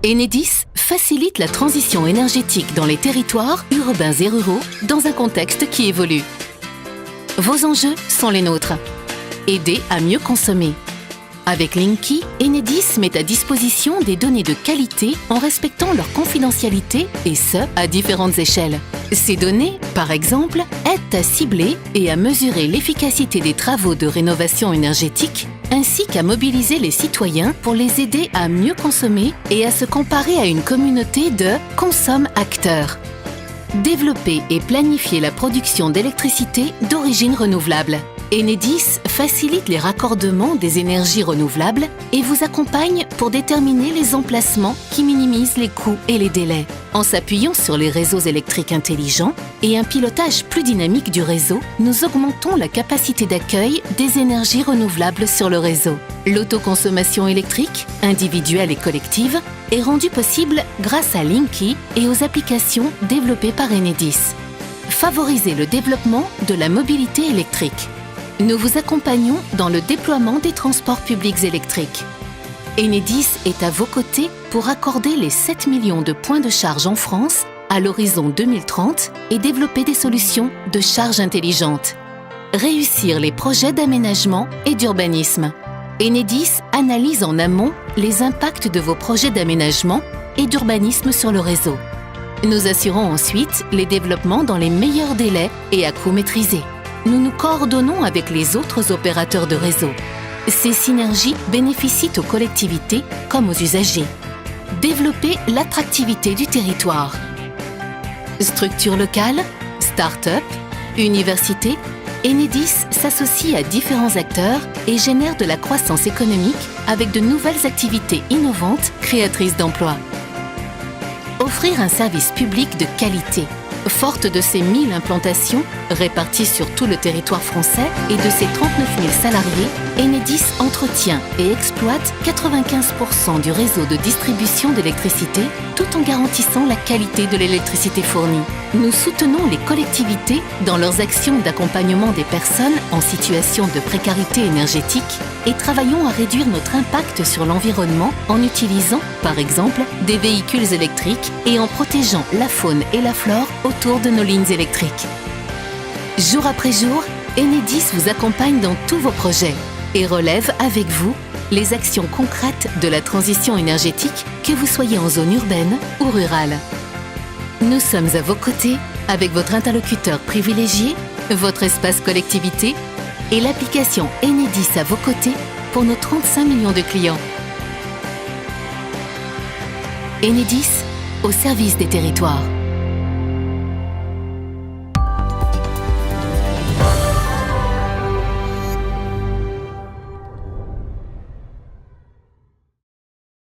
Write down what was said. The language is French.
Enedis facilite la transition énergétique dans les territoires urbains et ruraux dans un contexte qui évolue. Vos enjeux sont les nôtres. Aider à mieux consommer. Avec Linky, Enedis met à disposition des données de qualité en respectant leur confidentialité et ce, à différentes échelles. Ces données, par exemple, aident à cibler et à mesurer l'efficacité des travaux de rénovation énergétique ainsi qu'à mobiliser les citoyens pour les aider à mieux consommer et à se comparer à une communauté de consomme-acteurs. Développer et planifier la production d'électricité d'origine renouvelable. Enedis facilite les raccordements des énergies renouvelables et vous accompagne pour déterminer les emplacements qui minimisent les coûts et les délais. En s'appuyant sur les réseaux électriques intelligents et un pilotage plus dynamique du réseau, nous augmentons la capacité d'accueil des énergies renouvelables sur le réseau. L'autoconsommation électrique, individuelle et collective, est rendue possible grâce à Linky et aux applications développées par Enedis. Favorisez le développement de la mobilité électrique. Nous vous accompagnons dans le déploiement des transports publics électriques. Enedis est à vos côtés pour accorder les 7 millions de points de charge en France à l'horizon 2030 et développer des solutions de charge intelligente. Réussir les projets d'aménagement et d'urbanisme. Enedis analyse en amont les impacts de vos projets d'aménagement et d'urbanisme sur le réseau. Nous assurons ensuite les développements dans les meilleurs délais et à coûts maîtrisés. Nous nous coordonnons avec les autres opérateurs de réseau. Ces synergies bénéficient aux collectivités comme aux usagers. Développer l'attractivité du territoire. Structures locales, start-up, universités, Enedis s'associe à différents acteurs et génère de la croissance économique avec de nouvelles activités innovantes créatrices d'emplois. Offrir un service public de qualité. Forte de ses 1000 implantations réparties sur tout le territoire français et de ses 39 000 salariés, Enedis entretient et exploite 95% du réseau de distribution d'électricité tout en garantissant la qualité de l'électricité fournie. Nous soutenons les collectivités dans leurs actions d'accompagnement des personnes en situation de précarité énergétique et travaillons à réduire notre impact sur l'environnement en utilisant, par exemple, des véhicules électriques et en protégeant la faune et la flore autour de nos lignes électriques. Jour après jour, Enedis vous accompagne dans tous vos projets et relève avec vous les actions concrètes de la transition énergétique, que vous soyez en zone urbaine ou rurale. Nous sommes à vos côtés avec votre interlocuteur privilégié, votre espace collectivité et l'application Enedis à vos côtés pour nos 35 millions de clients. Enedis, au service des territoires.